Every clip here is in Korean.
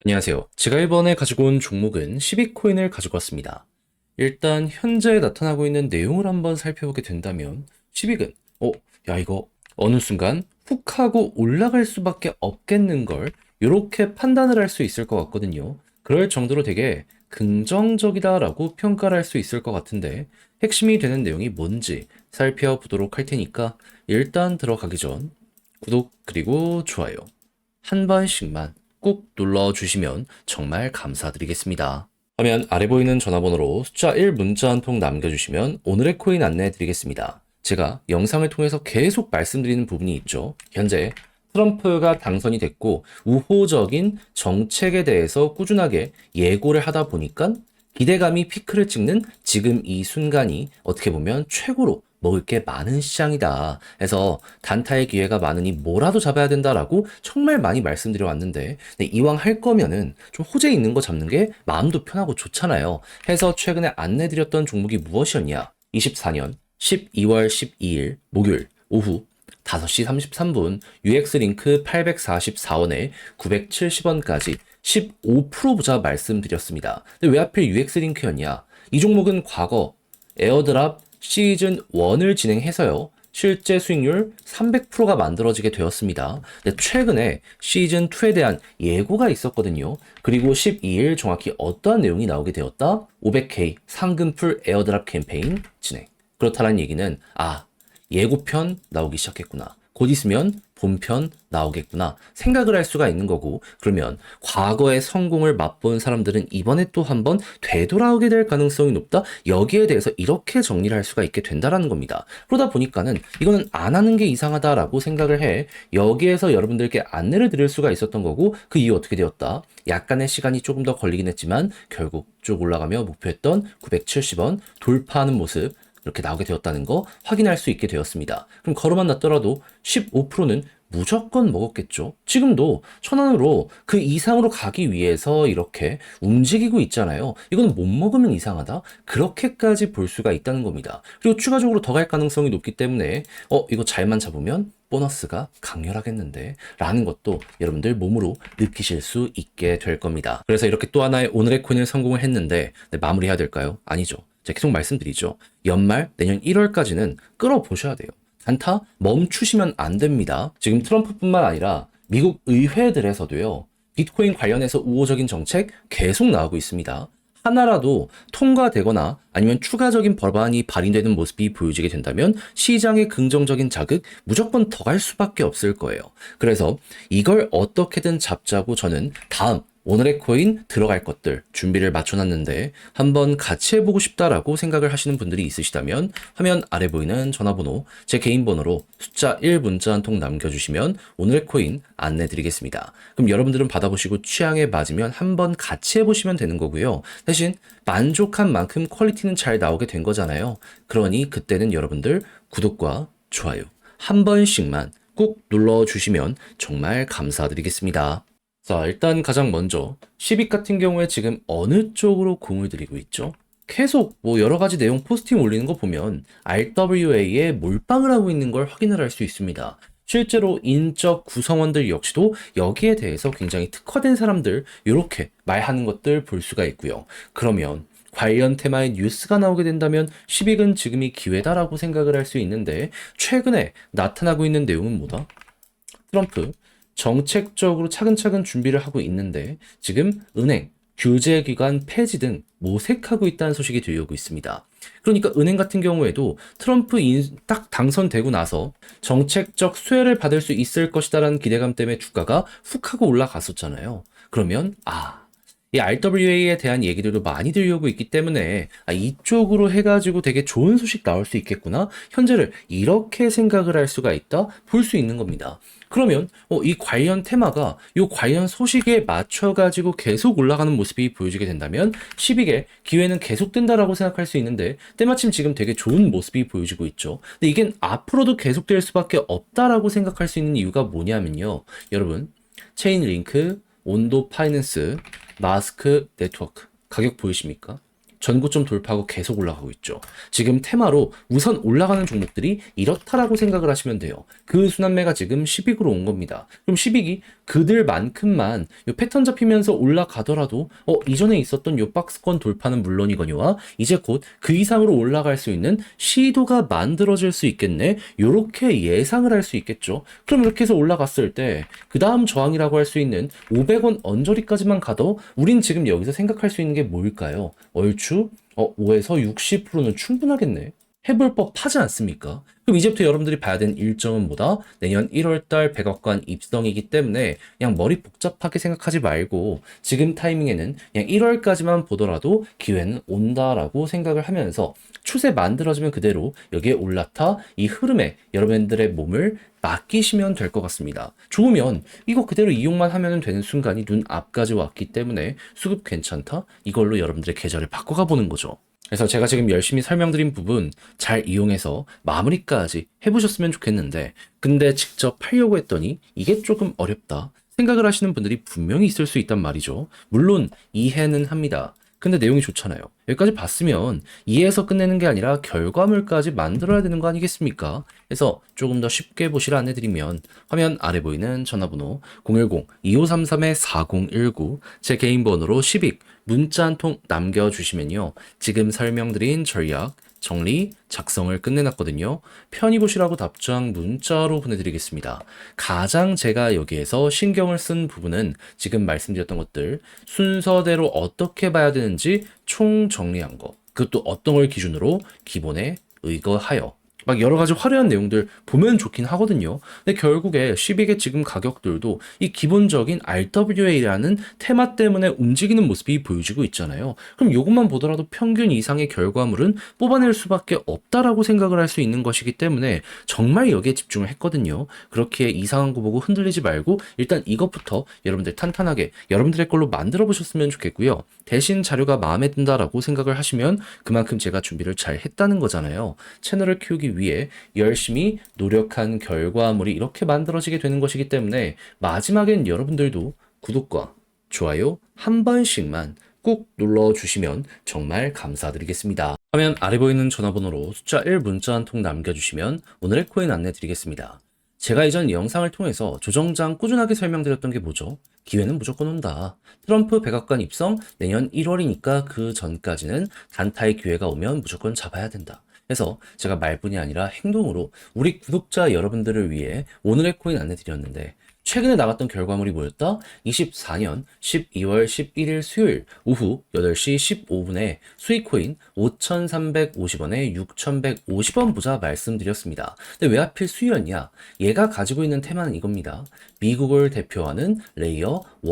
안녕하세요. 제가 이번에 가지고 온 종목은 12코인을 가지고 왔습니다. 일단 현재 나타나고 있는 내용을 한번 살펴보게 된다면 12근, 야 이거 어느 순간 훅 하고 올라갈 수밖에 없겠는걸 이렇게 판단을 할 수 있을 것 같거든요. 그럴 정도로 되게 긍정적이다라고 평가를 할 수 있을 것 같은데 핵심이 되는 내용이 뭔지 살펴보도록 할 테니까 일단 들어가기 전 구독 그리고 좋아요 한 번씩만 꾹 눌러주시면 정말 감사드리겠습니다. 화면 아래 보이는 전화번호로 숫자 1 문자 한 통 남겨주시면 오늘의 코인 안내해 드리겠습니다. 제가 영상을 통해서 계속 말씀드리는 부분이 있죠. 현재 트럼프가 당선이 됐고 우호적인 정책에 대해서 꾸준하게 예고를 하다 보니까 기대감이 피크를 찍는 지금 이 순간이 어떻게 보면 최고로 먹을 게 많은 시장이다. 해서 단타의 기회가 많으니 뭐라도 잡아야 된다라고 정말 많이 말씀드려 왔는데 이왕 할 거면은 좀 호재 있는 거 잡는 게 마음도 편하고 좋잖아요. 해서 최근에 안내드렸던 종목이 무엇이었냐? 24년 12월 12일 목요일 오후 5시 33분 UX링크 844원에 970원까지 15% 보자 말씀드렸습니다. 근데 왜 하필 UX링크였냐? 이 종목은 과거 에어드랍 시즌 1을 진행해서요. 실제 수익률 300%가 만들어지게 되었습니다. 근데 최근에 시즌 2에 대한 예고가 있었거든요. 그리고 12일 정확히 어떠한 내용이 나오게 되었다? 500K 상금풀 에어드랍 캠페인 진행. 그렇다는 얘기는 예고편 나오기 시작했구나. 곧 있으면 본편 나오겠구나 생각을 할 수가 있는 거고, 그러면 과거의 성공을 맛본 사람들은 이번에 또 한번 되돌아오게 될 가능성이 높다. 여기에 대해서 이렇게 정리를 할 수가 있게 된다라는 겁니다. 그러다 보니까는 이거는 안 하는 게 이상하다라고 생각을 해 여기에서 여러분들께 안내를 드릴 수가 있었던 거고, 그 이후 어떻게 되었다? 약간의 시간이 조금 더 걸리긴 했지만 결국 쭉 올라가며 목표했던 970원 돌파하는 모습 이렇게 나오게 되었다는 거 확인할 수 있게 되었습니다. 그럼 걸어만 놨더라도 15%는 무조건 먹었겠죠. 지금도 1,000원으로 그 이상으로 가기 위해서 이렇게 움직이고 있잖아요. 이건 못 먹으면 이상하다. 그렇게까지 볼 수가 있다는 겁니다. 그리고 추가적으로 더 갈 가능성이 높기 때문에 이거 잘만 잡으면 보너스가 강렬하겠는데 라는 것도 여러분들 몸으로 느끼실 수 있게 될 겁니다. 그래서 이렇게 또 하나의 오늘의 코인을 성공을 했는데 마무리해야 될까요? 아니죠. 제가 계속 말씀드리죠. 연말 내년 1월까지는 끌어보셔야 돼요. 단타 멈추시면 안 됩니다. 지금 트럼프뿐만 아니라 미국 의회들에서도요. 비트코인 관련해서 우호적인 정책 계속 나오고 있습니다. 하나라도 통과되거나 아니면 추가적인 법안이 발의되는 모습이 보여지게 된다면 시장의 긍정적인 자극 무조건 더 갈 수밖에 없을 거예요. 그래서 이걸 어떻게든 잡자고 저는 다음 오늘의 코인 들어갈 것들 준비를 맞춰놨는데 한번 같이 해보고 싶다라고 생각을 하시는 분들이 있으시다면 화면 아래 보이는 전화번호 제 개인 번호로 숫자 1 문자 한 통 남겨주시면 오늘의 코인 안내드리겠습니다. 그럼 여러분들은 받아보시고 취향에 맞으면 한번 같이 해보시면 되는 거고요. 대신 만족한 만큼 퀄리티는 잘 나오게 된 거잖아요. 그러니 그때는 여러분들 구독과 좋아요 한 번씩만 꾹 눌러주시면 정말 감사드리겠습니다. 자, 일단 가장 먼저 시빅 같은 경우에 지금 어느 쪽으로 공을 들이고 있죠? 계속 뭐 여러 가지 내용 포스팅 올리는 거 보면 RWA에 몰빵을 하고 있는 걸 확인을 할 수 있습니다. 실제로 인적 구성원들 역시도 여기에 대해서 굉장히 특화된 사람들 이렇게 말하는 것들 볼 수가 있고요. 그러면 관련 테마의 뉴스가 나오게 된다면 시빅은 지금이 기회다라고 생각을 할 수 있는데, 최근에 나타나고 있는 내용은 뭐다? 트럼프 정책적으로 차근차근 준비를 하고 있는데 지금 은행, 규제기관 폐지 등 모색하고 있다는 소식이 들려오고 있습니다. 그러니까 은행 같은 경우에도 트럼프 딱 당선되고 나서 정책적 수혜를 받을 수 있을 것이다라는 기대감 때문에 주가가 훅 하고 올라갔었잖아요. 그러면 이 RWA에 대한 얘기들도 많이 들려오고 있기 때문에 이쪽으로 해가지고 되게 좋은 소식 나올 수 있겠구나. 현재를 이렇게 생각을 할 수가 있다. 볼 수 있는 겁니다. 그러면 이 관련 테마가 이 관련 소식에 맞춰가지고 계속 올라가는 모습이 보여지게 된다면 시빅의 기회는 계속된다라고 생각할 수 있는데, 때마침 지금 되게 좋은 모습이 보여지고 있죠. 근데 이게 앞으로도 계속될 수밖에 없다라고 생각할 수 있는 이유가 뭐냐면요. 여러분, 체인링크, 온도 파이낸스, 마스크 네트워크 가격 보이십니까? 전고점 돌파하고 계속 올라가고 있죠. 지금 테마로 우선 올라가는 종목들이 이렇다라고 생각을 하시면 돼요. 그 순환매가 지금 10익으로 온 겁니다. 그럼 10익이 그들만큼만 요 패턴 잡히면서 올라가더라도 이전에 있었던 요 박스권 돌파는 물론이거니와 이제 곧 그 이상으로 올라갈 수 있는 시도가 만들어질 수 있겠네. 요렇게 예상을 할 수 있겠죠. 그럼 이렇게 해서 올라갔을 때 그 다음 저항이라고 할 수 있는 500원 언저리까지만 가도 우린 지금 여기서 생각할 수 있는 게 뭘까요? 얼추 5에서 60%는 충분하겠네. 해볼 법하지 않습니까? 그럼 이제부터 여러분들이 봐야 되는 일정은 뭐다? 내년 1월달 백악관 입성이기 때문에 그냥 머리 복잡하게 생각하지 말고 지금 타이밍에는 그냥 1월까지만 보더라도 기회는 온다라고 생각을 하면서 추세 만들어지면 그대로 여기에 올라타 이 흐름에 여러분들의 몸을 맡기시면 될 것 같습니다. 좋으면 이거 그대로 이용만 하면 되는 순간이 눈앞까지 왔기 때문에 수급 괜찮다? 이걸로 여러분들의 계좌를 바꿔가 보는 거죠. 그래서 제가 지금 열심히 설명드린 부분 잘 이용해서 마무리까지 해보셨으면 좋겠는데 근데 직접 하려고 했더니 이게 조금 어렵다 생각을 하시는 분들이 분명히 있을 수 있단 말이죠. 물론 이해는 합니다. 근데 내용이 좋잖아요. 여기까지 봤으면 이해해서 끝내는 게 아니라 결과물까지 만들어야 되는 거 아니겠습니까? 그래서 조금 더 쉽게 보시라 안내드리면 화면 아래 보이는 전화번호 010-2533-4019 제 개인 번호로 10익 문자 한 통 남겨주시면요. 지금 설명드린 전략, 정리, 작성을 끝내놨거든요. 편히 보시라고 답장 문자로 보내드리겠습니다. 가장 제가 여기에서 신경을 쓴 부분은 지금 말씀드렸던 것들 순서대로 어떻게 봐야 되는지 총 정리한 거. 그것도 어떤 걸 기준으로 기본에 의거하여 막 여러 가지 화려한 내용들 보면 좋긴 하거든요. 근데 결국에 10익의 지금 가격들도 이 기본적인 RWA라는 테마 때문에 움직이는 모습이 보여지고 있잖아요. 그럼 이것만 보더라도 평균 이상의 결과물은 뽑아낼 수밖에 없다라고 생각을 할 수 있는 것이기 때문에 정말 여기에 집중을 했거든요. 그렇게 이상한 거 보고 흔들리지 말고 일단 이것부터 여러분들 탄탄하게 여러분들의 걸로 만들어 보셨으면 좋겠고요. 대신 자료가 마음에 든다라고 생각을 하시면 그만큼 제가 준비를 잘 했다는 거잖아요. 채널을 키우기 위해 열심히 노력한 결과물이 이렇게 만들어지게 되는 것이기 때문에 마지막엔 여러분들도 구독과 좋아요 한 번씩만 꾹 눌러주시면 정말 감사드리겠습니다. 화면 아래 보이는 전화번호로 숫자 1 문자 한 통 남겨주시면 오늘의 코인 안내 드리겠습니다. 제가 이전 영상을 통해서 조정장 꾸준하게 설명드렸던 게 뭐죠? 기회는 무조건 온다. 트럼프 백악관 입성 내년 1월이니까 그 전까지는 단타의 기회가 오면 무조건 잡아야 된다. 그래서 제가 말뿐이 아니라 행동으로 우리 구독자 여러분들을 위해 오늘의 코인 안내 드렸는데 최근에 나갔던 결과물이 뭐였다? 24년 12월 11일 수요일 오후 8시 15분에 수익코인 5,350원에 6,150원 보자 말씀드렸습니다. 근데 왜 하필 수요였냐? 얘가 가지고 있는 테마는 이겁니다. 미국을 대표하는 레이어 1.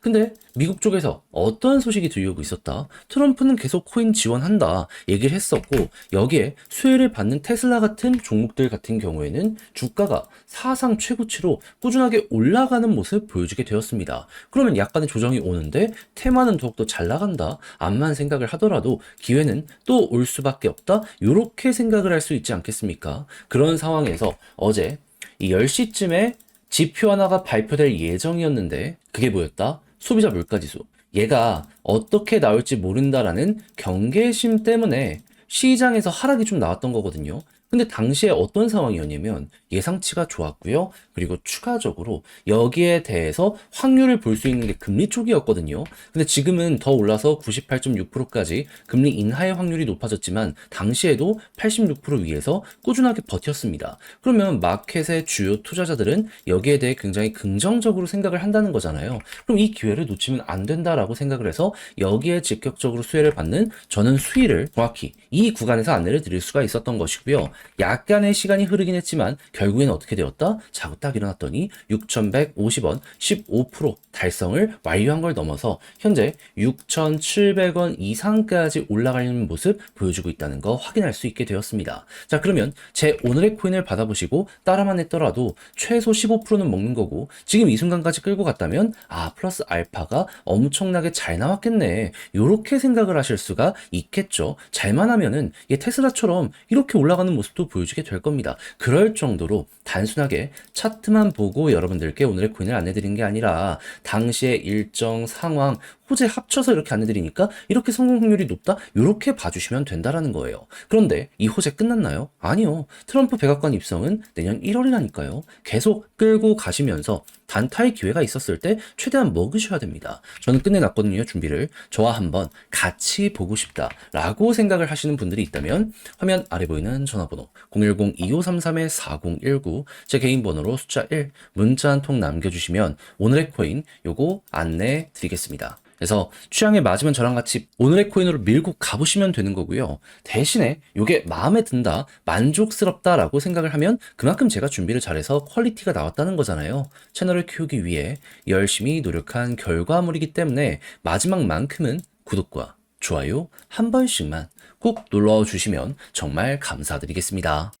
근데 미국 쪽에서 어떤 소식이 들려오고 있었다? 트럼프는 계속 코인 지원한다 얘기를 했었고 여기에 수혜를 받는 테슬라 같은 종목들 같은 경우에는 주가가 사상 최고치로 꾸준하게 올라가는 모습 보여주게 되었습니다. 그러면 약간의 조정이 오는데 테마는 더욱더 잘 나간다 암만 생각을 하더라도 기회는 또 올 수밖에 없다 이렇게 생각을 할 수 있지 않겠습니까? 그런 상황에서 어제 이 10시쯤에 지표 하나가 발표될 예정이었는데 그게 뭐였다? 소비자 물가지수. 얘가 어떻게 나올지 모른다라는 경계심 때문에 시장에서 하락이 좀 나왔던 거거든요. 근데 당시에 어떤 상황이었냐면 예상치가 좋았고요. 그리고 추가적으로 여기에 대해서 확률을 볼 수 있는 게 금리 쪽이었거든요. 근데 지금은 더 올라서 98.6%까지 금리 인하의 확률이 높아졌지만 당시에도 86% 위에서 꾸준하게 버텼습니다. 그러면 마켓의 주요 투자자들은 여기에 대해 굉장히 긍정적으로 생각을 한다는 거잖아요. 그럼 이 기회를 놓치면 안 된다라고 생각을 해서 여기에 직접적으로 수혜를 받는 저는 수위를 정확히 이 구간에서 안내를 드릴 수가 있었던 것이고요. 약간의 시간이 흐르긴 했지만 결국에는 어떻게 되었다? 자고 딱 일어났더니 6,150원 15% 달성을 완료한 걸 넘어서 현재 6,700원 이상까지 올라가는 모습 보여주고 있다는 거 확인할 수 있게 되었습니다. 자, 그러면 제 오늘의 코인을 받아보시고 따라만 했더라도 최소 15%는 먹는 거고 지금 이 순간까지 끌고 갔다면 플러스 알파가 엄청나게 잘 나왔겠네 요렇게 생각을 하실 수가 있겠죠. 잘만 하면은 테슬라처럼 이렇게 올라가는 모습도 보여주게 될 겁니다. 그럴 정도로 단순하게 차트만 보고 여러분들께 오늘의 코인을 안내드린 게 아니라 당시의 일정 상황 호재 합쳐서 이렇게 안내드리니까 이렇게 성공 확률이 높다? 이렇게 봐주시면 된다라는 거예요. 그런데 이 호재 끝났나요? 아니요. 트럼프 백악관 입성은 내년 1월이라니까요. 계속 끌고 가시면서 단타의 기회가 있었을 때 최대한 먹으셔야 됩니다. 저는 끝내놨거든요, 준비를. 저와 한번 같이 보고 싶다라고 생각을 하시는 분들이 있다면 화면 아래 보이는 전화번호 010-2533-4019 제 개인 번호로 숫자 1 문자 한 통 남겨주시면 오늘의 코인 요거 안내 드리겠습니다. 그래서 취향에 맞으면 저랑 같이 오늘의 코인으로 밀고 가보시면 되는 거고요. 대신에 이게 마음에 든다, 만족스럽다라고 생각을 하면 그만큼 제가 준비를 잘해서 퀄리티가 나왔다는 거잖아요. 채널을 키우기 위해 열심히 노력한 결과물이기 때문에 마지막만큼은 구독과 좋아요 한 번씩만 꼭 눌러주시면 정말 감사드리겠습니다.